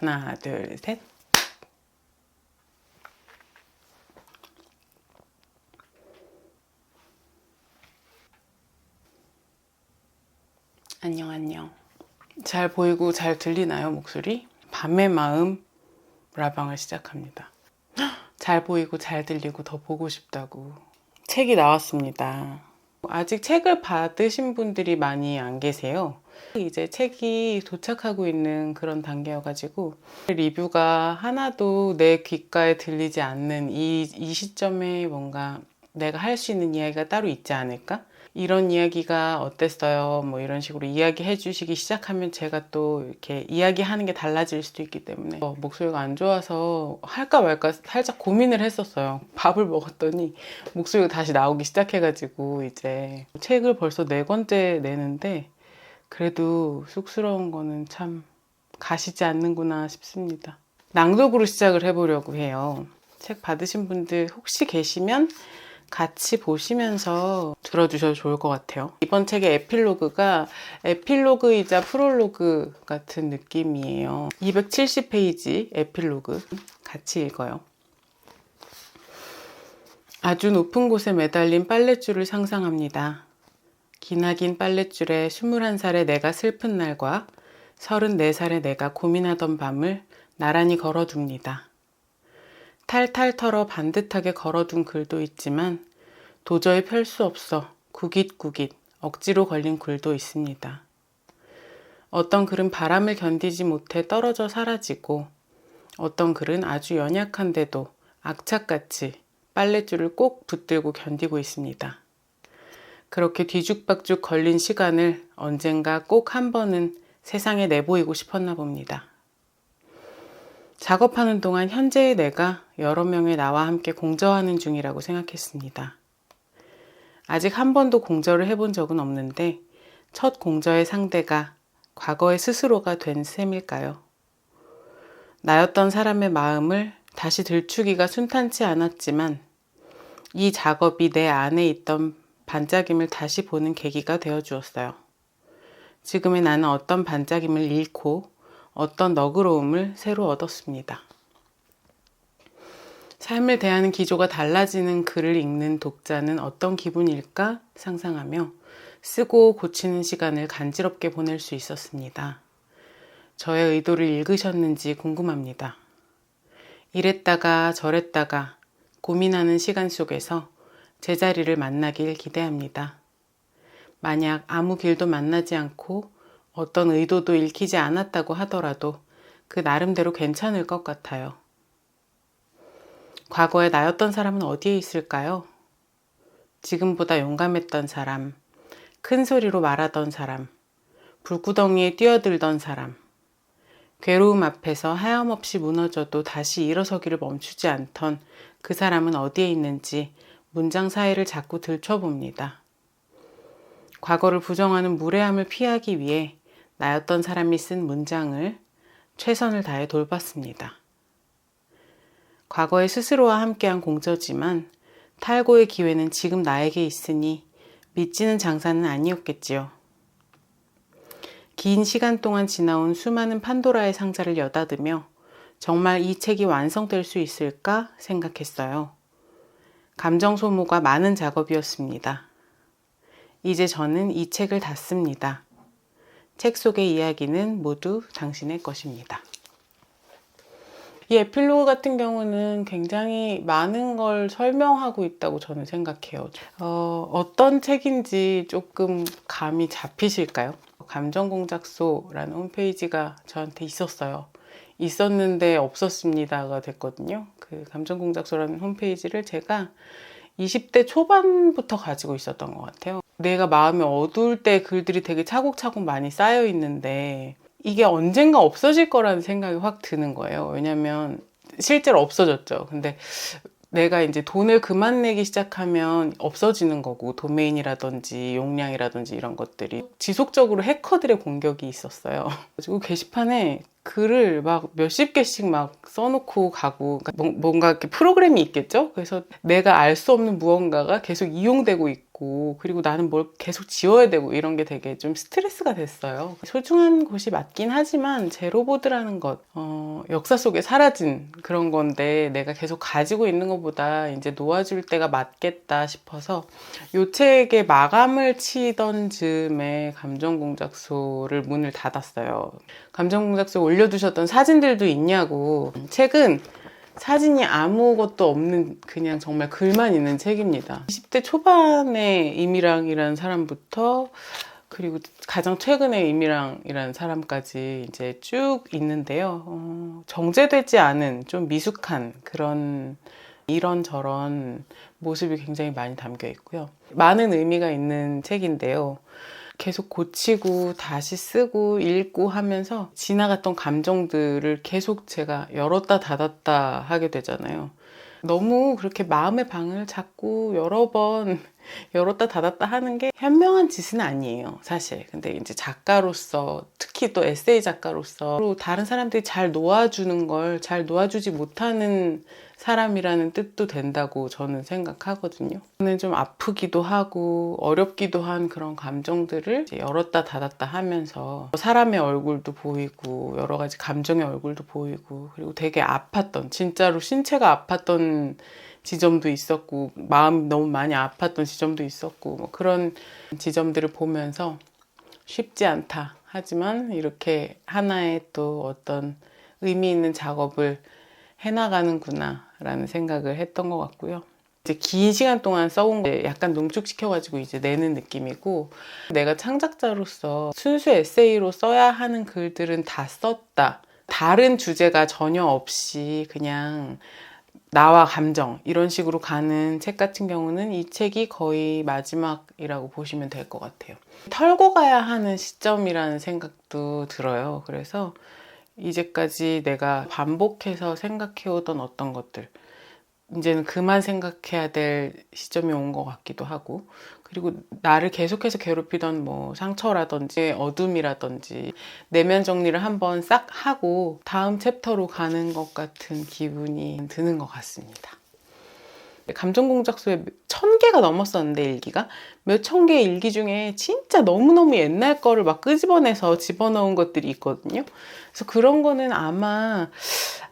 하나, 둘, 셋. 안녕. 잘 보이고 잘 들리나요, 목소리? 밤의 마음 라방을 시작합니다. 잘 보이고 잘 들리고 더 보고 싶다고. 책이 나왔습니다. 아직 책을 받으신 분들이 많이 안 계세요. 이제 책이 도착하고 있는 그런 단계여가지고 리뷰가 하나도 내 귓가에 들리지 않는 이 시점에 뭔가 내가 할 수 있는 이야기가 따로 있지 않을까? 이런 이야기가 어땠어요? 뭐 이런 식으로 이야기해 주시기 시작하면 제가 또 이렇게 이야기하는 게 달라질 수도 있기 때문에 목소리가 안 좋아서 할까 말까 살짝 고민을 했었어요. 밥을 먹었더니 목소리가 다시 나오기 시작해가지고 이제 책을 벌써 4권째 내는데 그래도 쑥스러운 거는 참 가시지 않는구나 싶습니다. 낭독으로 시작을 해보려고 해요. 책 받으신 분들 혹시 계시면 같이 보시면서 들어주셔도 좋을 것 같아요. 이번 책의 에필로그가 에필로그이자 프롤로그 같은 느낌이에요. 270페이지 에필로그 같이 읽어요. 아주 높은 곳에 매달린 빨랫줄을 상상합니다. 기나긴 빨랫줄에 21살의 내가 슬픈 날과 34살의 내가 고민하던 밤을 나란히 걸어둡니다. 탈탈 털어 반듯하게 걸어둔 글도 있지만 도저히 펼 수 없어 구깃구깃 억지로 걸린 글도 있습니다. 어떤 글은 바람을 견디지 못해 떨어져 사라지고 어떤 글은 아주 연약한데도 악착같이 빨랫줄을 꼭 붙들고 견디고 있습니다. 그렇게 뒤죽박죽 걸린 시간을 언젠가 꼭 한 번은 세상에 내보이고 싶었나 봅니다. 작업하는 동안 현재의 내가 여러 명의 나와 함께 공저하는 중이라고 생각했습니다. 아직 한 번도 공저를 해본 적은 없는데 첫 공저의 상대가 과거의 스스로가 된 셈일까요? 나였던 사람의 마음을 다시 들추기가 순탄치 않았지만 이 작업이 내 안에 있던 반짝임을 다시 보는 계기가 되어 주었어요. 지금의 나는 어떤 반짝임을 잃고 어떤 너그러움을 새로 얻었습니다. 삶을 대하는 기조가 달라지는 글을 읽는 독자는 어떤 기분일까 상상하며 쓰고 고치는 시간을 간지럽게 보낼 수 있었습니다. 저의 의도를 읽으셨는지 궁금합니다. 이랬다가 저랬다가 고민하는 시간 속에서 제자리를 만나길 기대합니다. 만약 아무 길도 만나지 않고 어떤 의도도 읽히지 않았다고 하더라도 그 나름대로 괜찮을 것 같아요. 과거에 나였던 사람은 어디에 있을까요? 지금보다 용감했던 사람, 큰 소리로 말하던 사람, 불구덩이에 뛰어들던 사람, 괴로움 앞에서 하염없이 무너져도 다시 일어서기를 멈추지 않던 그 사람은 어디에 있는지 문장 사이를 자꾸 들춰봅니다. 과거를 부정하는 무례함을 피하기 위해 나였던 사람이 쓴 문장을 최선을 다해 돌봤습니다. 과거의 스스로와 함께한 공저지만 탈고의 기회는 지금 나에게 있으니 믿지는 장사는 아니었겠지요. 긴 시간 동안 지나온 수많은 판도라의 상자를 여닫으며 정말 이 책이 완성될 수 있을까 생각했어요. 감정 소모가 많은 작업이었습니다. 이제 저는 이 책을 닫습니다. 책 속의 이야기는 모두 당신의 것입니다. 이 에필로그 같은 경우는 굉장히 많은 걸 설명하고 있다고 저는 생각해요. 어떤 책인지 조금 감이 잡히실까요? 감정공작소라는 홈페이지가 저한테 있었어요. 있었는데 없었습니다가 됐거든요. 그 감정공작소라는 홈페이지를 제가 20대 초반부터 가지고 있었던 것 같아요. 내가 마음이 어두울 때 글들이 되게 차곡차곡 많이 쌓여 있는데 이게 언젠가 없어질 거라는 생각이 확 드는 거예요. 왜냐면 실제로 없어졌죠. 근데 내가 이제 돈을 그만 내기 시작하면 없어지는 거고, 도메인이라든지 용량이라든지 이런 것들이 지속적으로 해커들의 공격이 있었어요. 그리고 게시판에 글을 막 몇십 개씩 막 써놓고 가고, 그러니까 뭔가 이렇게 프로그램이 있겠죠? 그래서 내가 알 수 없는 무언가가 계속 이용되고 있고 있고, 그리고 나는 뭘 계속 지워야 되고 이런 게 되게 좀 스트레스가 됐어요. 소중한 곳이 맞긴 하지만 제로보드라는 것, 역사 속에 사라진 그런 건데 내가 계속 가지고 있는 것보다 이제 놓아줄 때가 맞겠다 싶어서 요 책의 마감을 치던 즈음에 감정공작소를 문을 닫았어요. 감정공작소에 올려두셨던 사진들도 있냐고. 책은 사진이 아무것도 없는 그냥 정말 글만 있는 책입니다. 20대 초반의 이미랑이라는 사람부터 그리고 가장 최근에 이미랑이라는 사람까지 이제 쭉 있는데요. 정제되지 않은 좀 미숙한 그런 이런저런 모습이 굉장히 많이 담겨 있고요. 많은 의미가 있는 책인데요. 계속 고치고 다시 쓰고 읽고 하면서 지나갔던 감정들을 계속 제가 열었다 닫았다 하게 되잖아요. 너무 그렇게 마음의 방을 자꾸 여러 번 열었다 닫았다 하는 게 현명한 짓은 아니에요, 사실. 근데 이제 작가로서, 특히 또 에세이 작가로서 다른 사람들이 잘 놓아주는 걸 잘 놓아주지 못하는 사람이라는 뜻도 된다고 저는 생각하거든요. 저는 좀 아프기도 하고 어렵기도 한 그런 감정들을 열었다 닫았다 하면서 사람의 얼굴도 보이고 여러 가지 감정의 얼굴도 보이고, 그리고 되게 아팠던, 진짜로 신체가 아팠던 지점도 있었고 마음이 너무 많이 아팠던 지점도 있었고, 뭐 그런 지점들을 보면서 쉽지 않다 하지만 이렇게 하나의 또 어떤 의미 있는 작업을 해나가는구나 라는 생각을 했던 것 같고요. 이제 긴 시간 동안 써온 거 약간 농축시켜가지고 이제 내는 느낌이고, 내가 창작자로서 순수 에세이로 써야 하는 글들은 다 썼다. 다른 주제가 전혀 없이 그냥 나와 감정 이런 식으로 가는 책 같은 경우는 이 책이 거의 마지막이라고 보시면 될 것 같아요. 털고 가야 하는 시점이라는 생각도 들어요. 그래서 이제까지 내가 반복해서 생각해오던 어떤 것들, 이제는 그만 생각해야 될 시점이 온 것 같기도 하고, 그리고 나를 계속해서 괴롭히던 뭐 상처라든지 어둠이라든지 내면 정리를 한번 싹 하고 다음 챕터로 가는 것 같은 기분이 드는 것 같습니다. 감정공작소에 1000개가 넘었었는데, 일기가 몇천 개의 일기 중에 진짜 너무너무 옛날 거를 막 끄집어내서 집어넣은 것들이 있거든요. 그래서 그런 거는 아마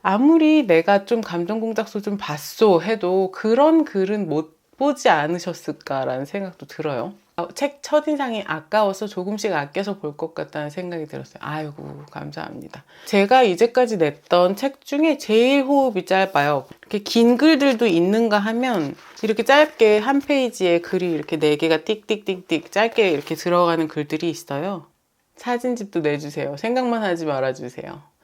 아무리 내가 좀 감정공작소 좀 봤소 해도 그런 글은 못 보지 않으셨을까라는 생각도 들어요. 책 첫인상이 아까워서 조금씩 아껴서 볼 것 같다는 생각이 들었어요. 아이고, 감사합니다. 제가 이제까지 냈던 책 중에 제일 호흡이 짧아요. 이렇게 긴 글들도 있는가 하면 이렇게 짧게 한 페이지에 글이 이렇게 4개가 띡띡띡띡 짧게 이렇게 들어가는 글들이 있어요. 사진집도 내주세요. 생각만 하지 말아주세요.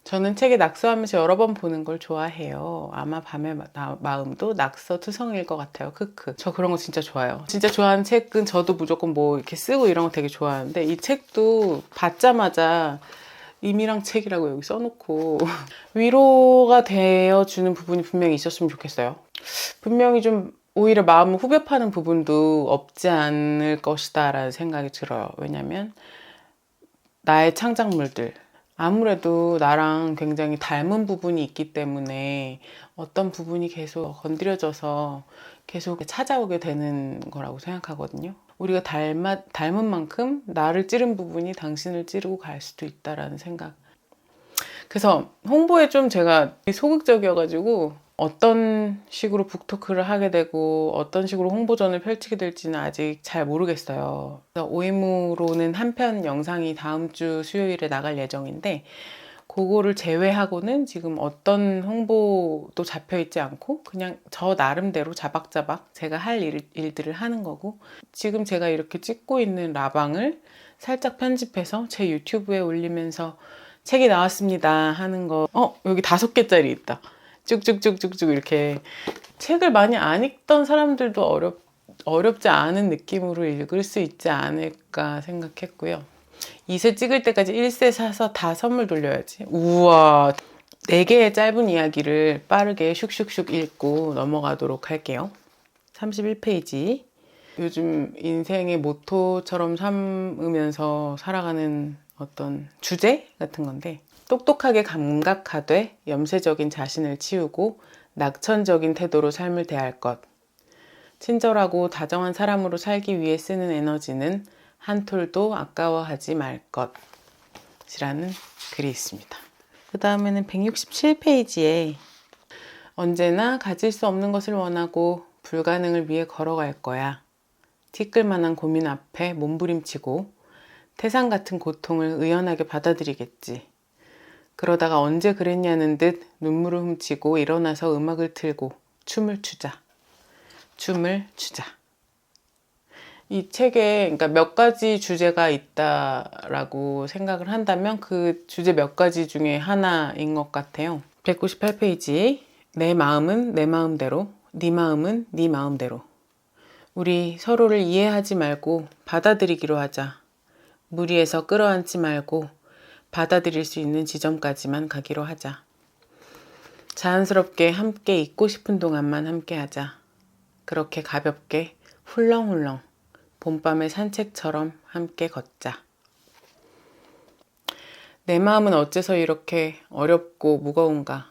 저는 책에 낙서하면서 여러 번 보는 걸 좋아해요. 아마 밤의 마음도 낙서투성일 것 같아요. 크크. 저 그런 거 진짜 좋아요. 진짜 좋아하는 책은 저도 무조건 뭐 이렇게 쓰고 이런 거 되게 좋아하는데, 이 책도 받자마자 이미랑 책이라고 여기 써놓고 위로가 되어주는 부분이 분명히 있었으면 좋겠어요. 분명히 좀 오히려 마음을 후벼 파는 부분도 없지 않을 것이다 라는 생각이 들어요. 왜냐면 나의 창작물들, 아무래도 나랑 굉장히 닮은 부분이 있기 때문에 어떤 부분이 계속 건드려져서 계속 찾아오게 되는 거라고 생각하거든요. 우리가 닮은 만큼 나를 찌른 부분이 당신을 찌르고 갈 수도 있다라는 생각. 그래서 홍보에 좀 제가 소극적이어가지고 어떤 식으로 북토크를 하게 되고 어떤 식으로 홍보전을 펼치게 될지는 아직 잘 모르겠어요. 그래서 오이무로는 한 편 영상이 다음 주 수요일에 나갈 예정인데, 그거를 제외하고는 지금 어떤 홍보도 잡혀 있지 않고 그냥 저 나름대로 자박자박 제가 할 일들을 하는 거고, 지금 제가 이렇게 찍고 있는 라방을 살짝 편집해서 제 유튜브에 올리면서 책이 나왔습니다 하는 거, 여기 5개짜리 있다. 쭉쭉쭉쭉쭉 이렇게 책을 많이 안 읽던 사람들도 어렵지 않은 느낌으로 읽을 수 있지 않을까 생각했고요. 2세 찍을 때까지 1세 사서 다 선물 돌려야지. 우와, 4개의 짧은 이야기를 빠르게 슉슉슉 읽고 넘어가도록 할게요. 31페이지. 요즘 인생의 모토처럼 삼으면서 살아가는 어떤 주제 같은 건데, 똑똑하게 감각하되 염세적인 자신을 치우고 낙천적인 태도로 삶을 대할 것. 친절하고 다정한 사람으로 살기 위해 쓰는 에너지는 한 톨도 아까워하지 말 것이라는 글이 있습니다. 그 다음에는 167페이지에 언제나 가질 수 없는 것을 원하고 불가능을 위해 걸어갈 거야. 티끌만한 고민 앞에 몸부림치고 태산 같은 고통을 의연하게 받아들이겠지. 그러다가 언제 그랬냐는 듯 눈물을 훔치고 일어나서 음악을 틀고 춤을 추자. 춤을 추자. 이 책에 그러니까 몇 가지 주제가 있다라고 생각을 한다면 그 주제 몇 가지 중에 하나인 것 같아요. 198페이지. 내 마음은 내 마음대로, 네 마음은 네 마음대로. 우리 서로를 이해하지 말고 받아들이기로 하자. 무리해서 끌어안지 말고 받아들일 수 있는 지점까지만 가기로 하자. 자연스럽게 함께 있고 싶은 동안만 함께 하자. 그렇게 가볍게 훌렁훌렁 봄밤의 산책처럼 함께 걷자. 내 마음은 어째서 이렇게 어렵고 무거운가?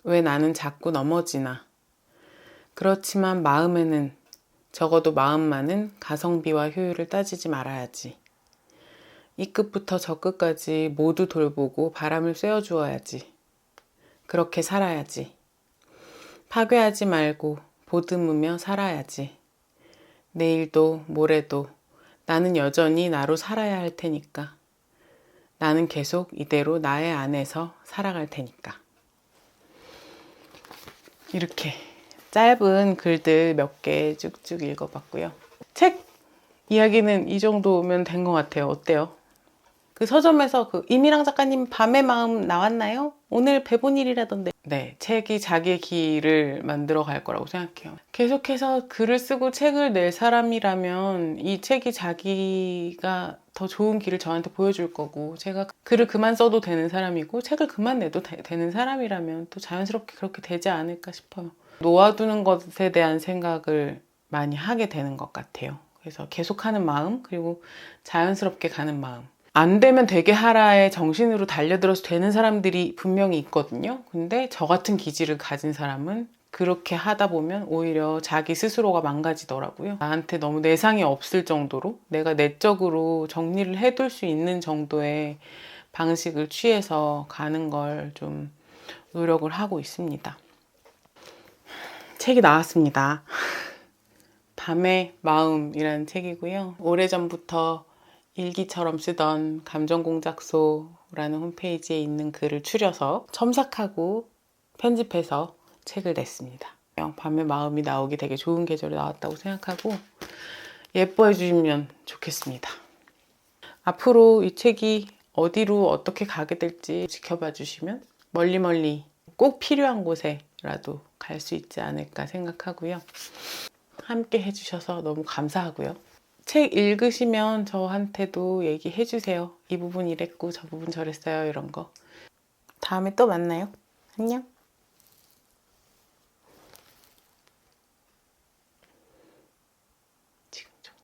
왜 나는 자꾸 넘어지나? 그렇지만 마음에는 적어도 마음만은 가성비와 효율을 따지지 말아야지. 이 끝부터 저 끝까지 모두 돌보고 바람을 쐬어주어야지. 그렇게 살아야지. 파괴하지 말고 보듬으며 살아야지. 내일도 모레도 나는 여전히 나로 살아야 할 테니까. 나는 계속 이대로 나의 안에서 살아갈 테니까. 이렇게 짧은 글들 몇 개 쭉쭉 읽어봤고요. 책 이야기는 이 정도면 된 것 같아요. 어때요? 그 서점에서 그 이미랑 작가님 밤의 마음 나왔나요? 오늘 배본일이라던데. 네, 책이 자기의 길을 만들어 갈 거라고 생각해요. 계속해서 글을 쓰고 책을 낼 사람이라면 이 책이 자기가 더 좋은 길을 저한테 보여줄 거고, 제가 글을 그만 써도 되는 사람이고 책을 그만 내도 되는 사람이라면 또 자연스럽게 그렇게 되지 않을까 싶어요. 놓아두는 것에 대한 생각을 많이 하게 되는 것 같아요. 그래서 계속하는 마음, 그리고 자연스럽게 가는 마음. 안 되면 되게 하라의 정신으로 달려들어서 되는 사람들이 분명히 있거든요. 근데 저 같은 기질을 가진 사람은 그렇게 하다 보면 오히려 자기 스스로가 망가지더라고요. 나한테 너무 내상이 없을 정도로 내가 내적으로 정리를 해둘 수 있는 정도의 방식을 취해서 가는 걸 좀 노력을 하고 있습니다. 책이 나왔습니다. 밤의 마음이라는 책이고요. 오래전부터 일기처럼 쓰던 감정공작소라는 홈페이지에 있는 글을 추려서 첨삭하고 편집해서 책을 냈습니다. 밤의 마음이 나오기 되게 좋은 계절에 나왔다고 생각하고 예뻐해 주시면 좋겠습니다. 앞으로 이 책이 어디로 어떻게 가게 될지 지켜봐 주시면 멀리 꼭 필요한 곳에라도 갈 수 있지 않을까 생각하고요. 함께 해주셔서 너무 감사하고요. 책 읽으시면 저한테도 얘기해 주세요. 이 부분 이랬고 저 부분 저랬어요. 이런 거. 다음에 또 만나요. 안녕.